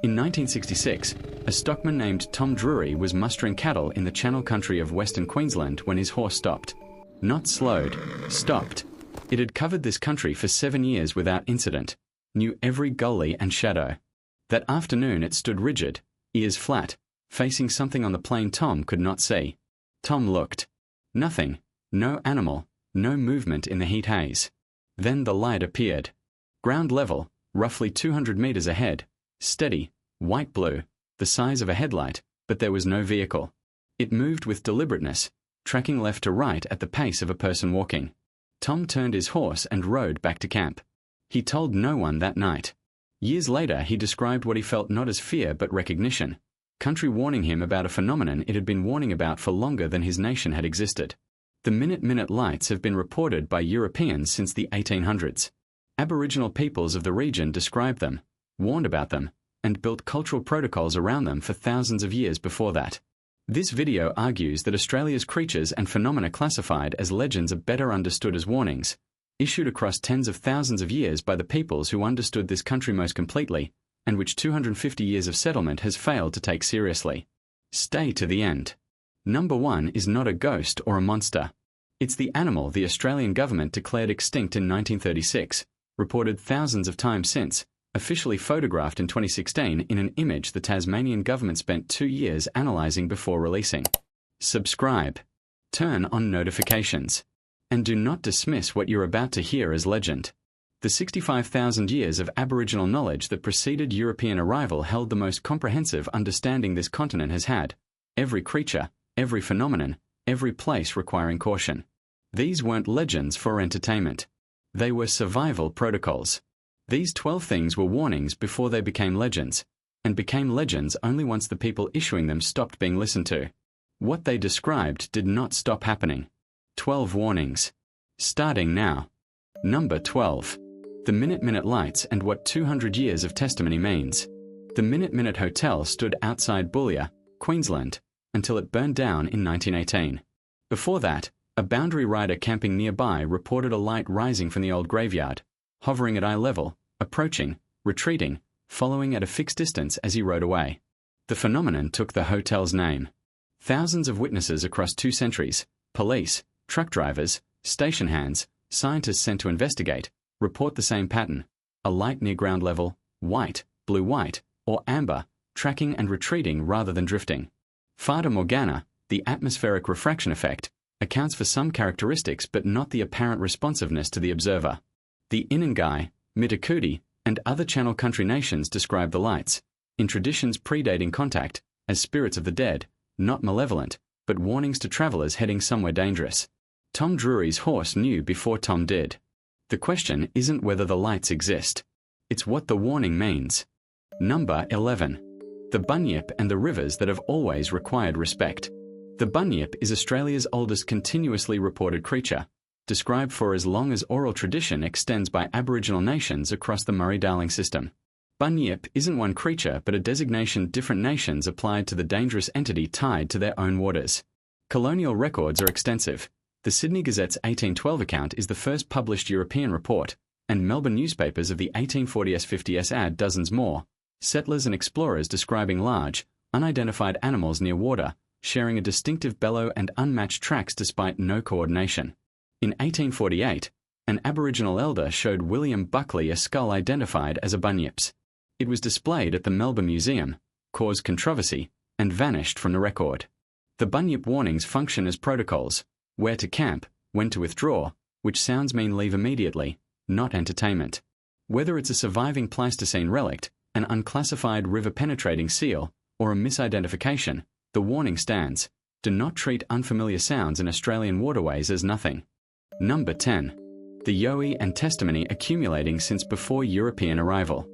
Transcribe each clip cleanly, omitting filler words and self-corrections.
In 1966, a stockman named Tom Drury was mustering cattle in the Channel Country of Western Queensland when his horse stopped. Not slowed, stopped. It had covered this country for 7 years without incident, knew every gully and shadow. That afternoon it stood rigid, ears flat, facing something on the plain Tom could not see. Tom looked. Nothing, no animal, no movement in the heat haze. Then the light appeared. Ground level, roughly 200 meters ahead, steady, white-blue, the size of a headlight, but there was no vehicle. It moved with deliberateness, tracking left to right at the pace of a person walking. Tom turned his horse and rode back to camp. He told no one that night. Years later, he described what he felt not as fear but recognition. Country warning him about a phenomenon it had been warning about for longer than his nation had existed. The minute lights have been reported by Europeans since the 1800s. Aboriginal peoples of the region described them, warned about them, and built cultural protocols around them for thousands of years before that. This video argues that Australia's creatures and phenomena classified as legends are better understood as warnings, issued across tens of thousands of years by the peoples who understood this country most completely, and which 250 years of settlement has failed to take seriously. Stay to the end. Number 1 is not a ghost or a monster. It's the animal the Australian government declared extinct in 1936, reported thousands of times since, officially photographed in 2016 in an image the Tasmanian government spent 2 years analysing before releasing. Subscribe. Turn on notifications. And do not dismiss what you're about to hear as legend. The 65,000 years of Aboriginal knowledge that preceded European arrival held the most comprehensive understanding this continent has had. Every creature, every phenomenon, every place requiring caution. These weren't legends for entertainment. They were survival protocols. These 12 things were warnings before they became legends, and became legends only once the people issuing them stopped being listened to. What they described did not stop happening. 12 warnings. Starting now. Number 12. The minute lights and what 200 years of testimony means. The Minute Hotel stood outside Boulia, Queensland, until it burned down in 1918. Before that, a boundary rider camping nearby reported a light rising from the old graveyard, hovering at eye level, approaching, retreating, following at a fixed distance as he rode away. The phenomenon took the hotel's name. Thousands of witnesses across 2 centuries, police, truck drivers, station hands, scientists sent to investigate, report the same pattern: a light near ground level, white, blue-white, or amber, tracking and retreating rather than drifting. Fata Morgana, the atmospheric refraction effect, accounts for some characteristics but not the apparent responsiveness to the observer. The Inangai, Mitakudi, and other Channel Country nations describe the lights, in traditions predating contact, as spirits of the dead, not malevolent, but warnings to travellers heading somewhere dangerous. Tom Drury's horse knew before Tom did. The question isn't whether the lights exist. It's what the warning means. Number 11. The bunyip and the rivers that have always required respect. The bunyip is Australia's oldest continuously reported creature, described for as long as oral tradition extends by Aboriginal nations across the Murray-Darling system. Bunyip isn't one creature but a designation different nations applied to the dangerous entity tied to their own waters. Colonial records are extensive. The Sydney Gazette's 1812 account is the first published European report, and Melbourne newspapers of the 1840s-50s add dozens more, settlers and explorers describing large, unidentified animals near water, sharing a distinctive bellow and unmatched tracks despite no coordination. In 1848, an Aboriginal elder showed William Buckley a skull identified as a bunyip's. It was displayed at the Melbourne Museum, caused controversy, and vanished from the record. The bunyip warnings function as protocols: where to camp, when to withdraw, which sounds mean leave immediately, not entertainment. Whether it's a surviving Pleistocene relict, an unclassified river-penetrating seal, or a misidentification, the warning stands: do not treat unfamiliar sounds in Australian waterways as nothing. Number 10. The Yowie and testimony accumulating since before European arrival.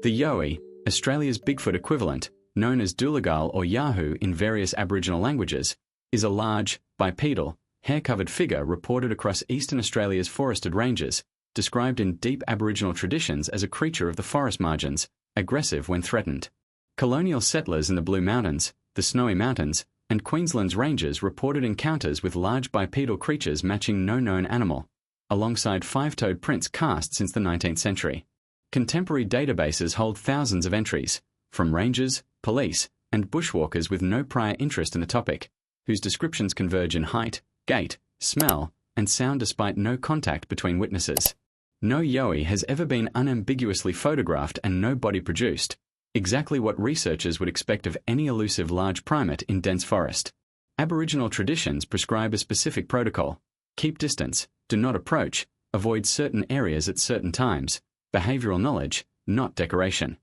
The Yowie, Australia's Bigfoot equivalent, known as Dooligal or Yahoo in various Aboriginal languages, is a large, bipedal, hair-covered figure reported across eastern Australia's forested ranges, described in deep Aboriginal traditions as a creature of the forest margins, aggressive when threatened. Colonial settlers in the Blue Mountains, the Snowy Mountains, and Queensland's ranges reported encounters with large bipedal creatures matching no known animal, alongside 5-toed prints cast since the 19th century. Contemporary databases hold thousands of entries, from rangers, police, and bushwalkers with no prior interest in the topic, whose descriptions converge in height, gait, smell, and sound despite no contact between witnesses. No yowie has ever been unambiguously photographed and no body produced, exactly what researchers would expect of any elusive large primate in dense forest. Aboriginal traditions prescribe a specific protocol: keep distance, do not approach, avoid certain areas at certain times, behavioral knowledge, not decoration.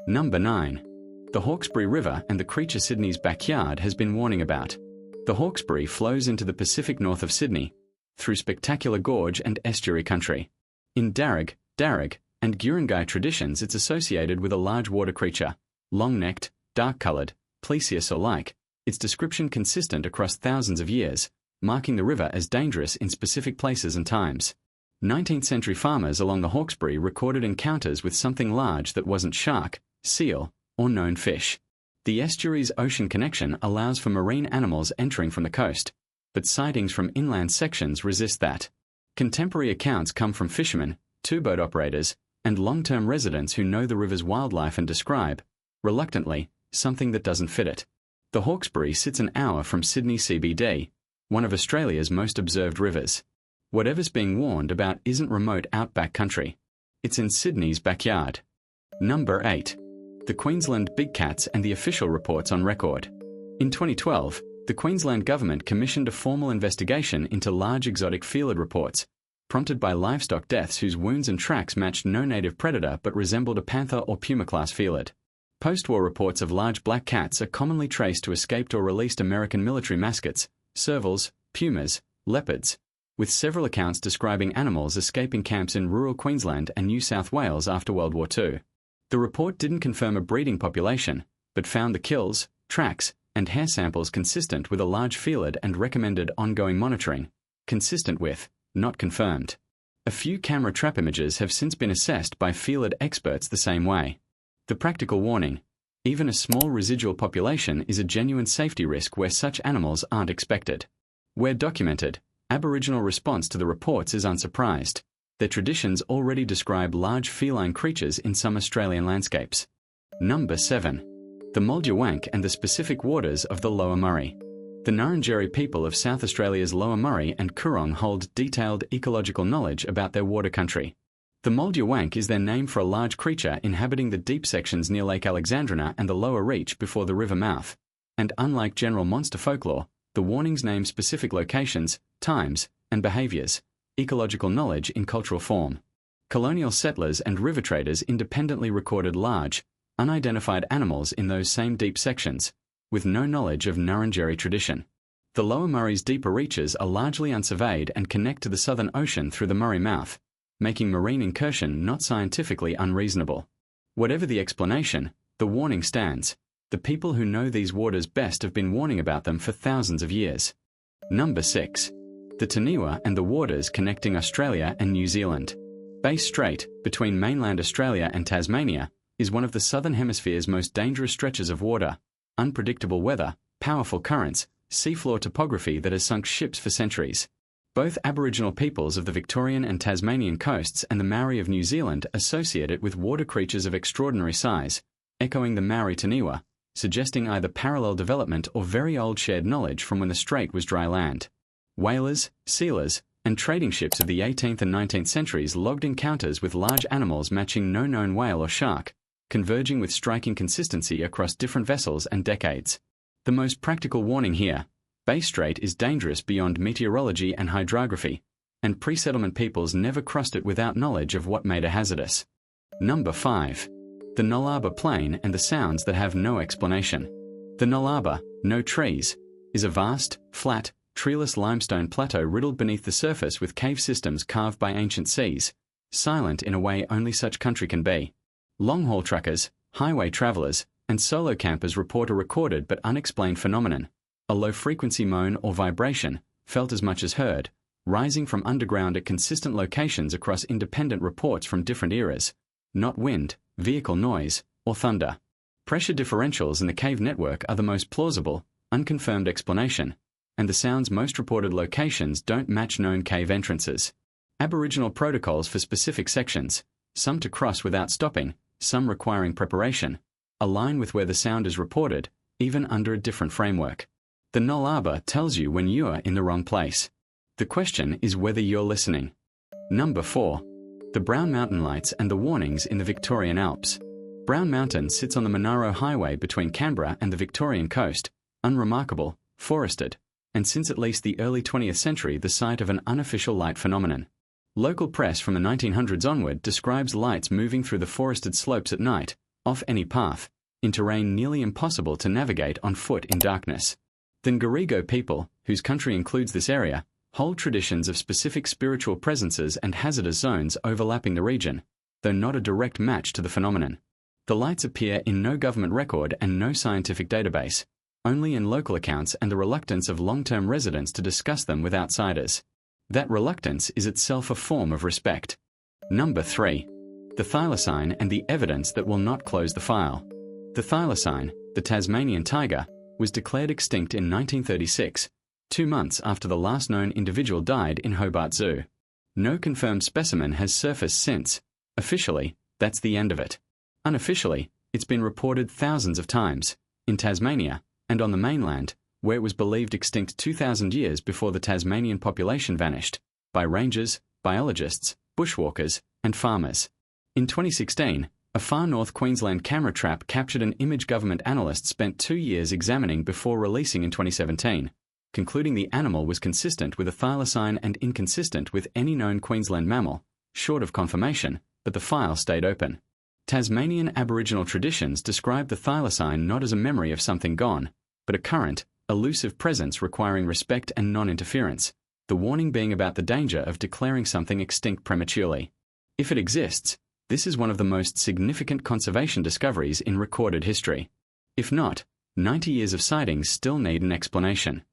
Number 9. The Hawkesbury River and the creature Sydney's backyard has been warning about. The Hawkesbury flows into the Pacific north of Sydney, through spectacular gorge and estuary country. In Darug, and Guringai traditions, it's associated with a large water creature, long-necked, dark-coloured, plesiosaur like, its description consistent across thousands of years, marking the river as dangerous in specific places and times. 19th century farmers along the Hawkesbury recorded encounters with something large that wasn't shark, seal, or known fish. The estuary's ocean connection allows for marine animals entering from the coast, but sightings from inland sections resist that. Contemporary accounts come from fishermen, two-boat operators, and long-term residents who know the river's wildlife and describe, reluctantly, something that doesn't fit it. The Hawkesbury sits an hour from Sydney CBD, one of Australia's most observed rivers. Whatever's being warned about isn't remote outback country. It's in Sydney's backyard. Number 8. The Queensland big cats and the official reports on record. In 2012, the Queensland government commissioned a formal investigation into large exotic felid reports, prompted by livestock deaths whose wounds and tracks matched no native predator but resembled a panther or puma-class felid. Post-war reports of large black cats are commonly traced to escaped or released American military mascots, servals, pumas, leopards, with several accounts describing animals escaping camps in rural Queensland and New South Wales after World War II. The report didn't confirm a breeding population, but found the kills, tracks, and hair samples consistent with a large felid and recommended ongoing monitoring, consistent with, not confirmed. A few camera trap images have since been assessed by felid experts the same way. The practical warning: even a small residual population is a genuine safety risk where such animals aren't expected. Where documented, Aboriginal response to the reports is unsurprised. Their traditions already describe large feline creatures in some Australian landscapes. Number 7. The Mulyawank and the specific waters of the Lower Murray. The Ngarrindjeri people of South Australia's Lower Murray and Coorong hold detailed ecological knowledge about their water country. The Mulyawank is their name for a large creature inhabiting the deep sections near Lake Alexandrina and the lower reach before the river mouth. And unlike general monster folklore, the warnings name specific locations, times, and behaviours, ecological knowledge in cultural form. Colonial settlers and river traders independently recorded large, unidentified animals in those same deep sections, with no knowledge of Ngarrindjeri tradition. The Lower Murray's deeper reaches are largely unsurveyed and connect to the Southern Ocean through the Murray mouth, making marine incursion not scientifically unreasonable. Whatever the explanation, the warning stands. The people who know these waters best have been warning about them for thousands of years. Number 6. The Taniwa and the waters connecting Australia and New Zealand. Bass Strait, between mainland Australia and Tasmania, is one of the Southern Hemisphere's most dangerous stretches of water. Unpredictable weather, powerful currents, seafloor topography that has sunk ships for centuries. Both Aboriginal peoples of the Victorian and Tasmanian coasts and the Maori of New Zealand associate it with water creatures of extraordinary size, echoing the Maori Taniwa, suggesting either parallel development or very old shared knowledge from when the strait was dry land. Whalers, sealers, and trading ships of the 18th and 19th centuries logged encounters with large animals matching no known whale or shark, converging with striking consistency across different vessels and decades. The most practical warning here: Bass Strait is dangerous beyond meteorology and hydrography, and pre-settlement peoples never crossed it without knowledge of what made it hazardous. Number 5. The Nullarbor Plain and the sounds that have no explanation. The Nullarbor, no trees, is a vast, flat, treeless limestone plateau riddled beneath the surface with cave systems carved by ancient seas, silent in a way only such country can be. Long-haul truckers, highway travellers, and solo campers report a recorded but unexplained phenomenon: a low-frequency moan or vibration, felt as much as heard, rising from underground at consistent locations across independent reports from different eras. Not wind, vehicle noise, or thunder. Pressure differentials in the cave network are the most plausible, unconfirmed explanation, and the sound's most reported locations don't match known cave entrances. Aboriginal protocols for specific sections, some to cross without stopping, some requiring preparation, align with where the sound is reported, even under a different framework. The null arbor tells you when you're in the wrong place. The question is whether you're listening. Number 4. The Brown Mountain Lights and the warnings in the Victorian Alps. Brown Mountain sits on the Monaro Highway between Canberra and the Victorian coast, unremarkable, forested, and since at least the early 20th century the site of an unofficial light phenomenon. Local press from the 1900s onward describes lights moving through the forested slopes at night, off any path, in terrain nearly impossible to navigate on foot in darkness. The Ngarigo people, whose country includes this area, hold traditions of specific spiritual presences and hazardous zones overlapping the region, though not a direct match to the phenomenon. The lights appear in no government record and no scientific database, only in local accounts and the reluctance of long-term residents to discuss them with outsiders. That reluctance is itself a form of respect. Number 3. The thylacine and the evidence that will not close the file. The thylacine, the Tasmanian tiger, was declared extinct in 1936, 2 months after the last known individual died in Hobart Zoo. No confirmed specimen has surfaced since. Officially, that's the end of it. Unofficially, it's been reported thousands of times, in Tasmania and on the mainland, where it was believed extinct 2,000 years before the Tasmanian population vanished, by rangers, biologists, bushwalkers, and farmers. In 2016, a far north Queensland camera trap captured an image government analyst spent 2 years examining before releasing in 2017, concluding the animal was consistent with a thylacine and inconsistent with any known Queensland mammal, short of confirmation, but the file stayed open. Tasmanian Aboriginal traditions describe the thylacine not as a memory of something gone, but a current, elusive presence requiring respect and non-interference, the warning being about the danger of declaring something extinct prematurely. If it exists, this is one of the most significant conservation discoveries in recorded history. If not, 90 years of sightings still need an explanation.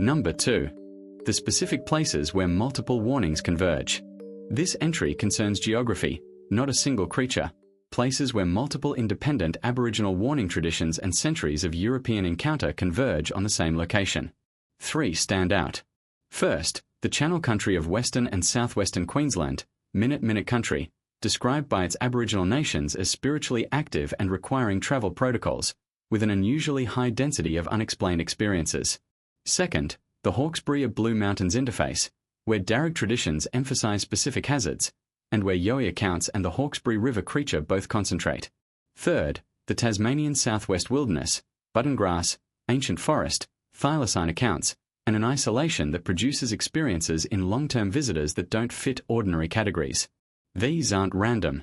Number 2. The specific places where multiple warnings converge. This entry concerns geography, not a single creature. Places where multiple independent Aboriginal warning traditions and centuries of European encounter converge on the same location. 3 stand out. First, the Channel Country of Western and Southwestern Queensland, Minute Country, described by its Aboriginal nations as spiritually active and requiring travel protocols, with an unusually high density of unexplained experiences. Second, the Hawkesbury Blue Mountains interface, where Darug traditions emphasize specific hazards, and where Yowie accounts and the Hawkesbury River creature both concentrate. Third, the Tasmanian Southwest Wilderness, button grass, ancient forest, thylacine accounts, and an isolation that produces experiences in long-term visitors that don't fit ordinary categories. These aren't random.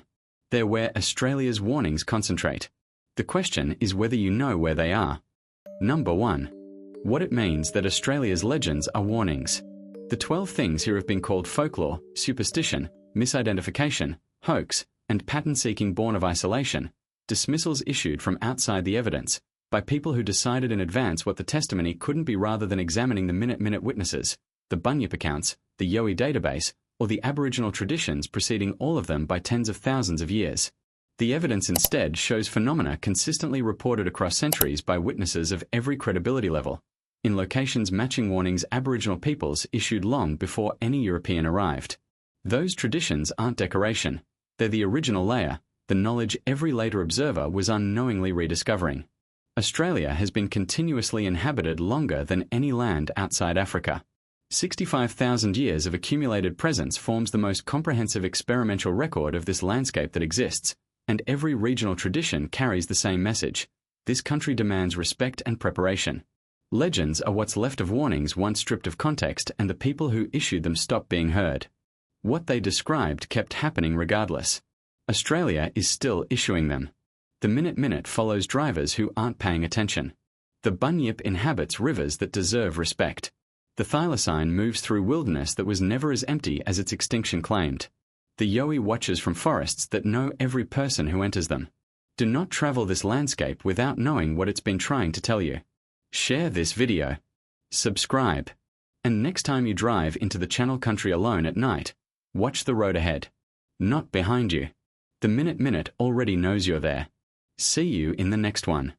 They're where Australia's warnings concentrate. The question is whether you know where they are. Number 1. What it means that Australia's legends are warnings. The 12 things here have been called folklore, superstition, misidentification, hoax, and pattern-seeking born of isolation, dismissals issued from outside the evidence, by people who decided in advance what the testimony couldn't be rather than examining the minute witnesses, the Bunyip accounts, the Yowie database, or the Aboriginal traditions preceding all of them by tens of thousands of years. The evidence instead shows phenomena consistently reported across centuries by witnesses of every credibility level, in locations matching warnings Aboriginal peoples issued long before any European arrived. Those traditions aren't decoration. They're the original layer, the knowledge every later observer was unknowingly rediscovering. Australia has been continuously inhabited longer than any land outside Africa. 65,000 years of accumulated presence forms the most comprehensive experimental record of this landscape that exists, and every regional tradition carries the same message. This country demands respect and preparation. Legends are what's left of warnings once stripped of context and the people who issued them stopped being heard. What they described kept happening regardless. Australia is still issuing them. The minute follows drivers who aren't paying attention. The Bunyip inhabits rivers that deserve respect. The thylacine moves through wilderness that was never as empty as its extinction claimed. The Yowie watches from forests that know every person who enters them. Do not travel this landscape without knowing what it's been trying to tell you. Share this video. Subscribe. And next time you drive into the Channel Country alone at night, watch the road ahead, not behind you. The Minute already knows you're there. See you in the next one.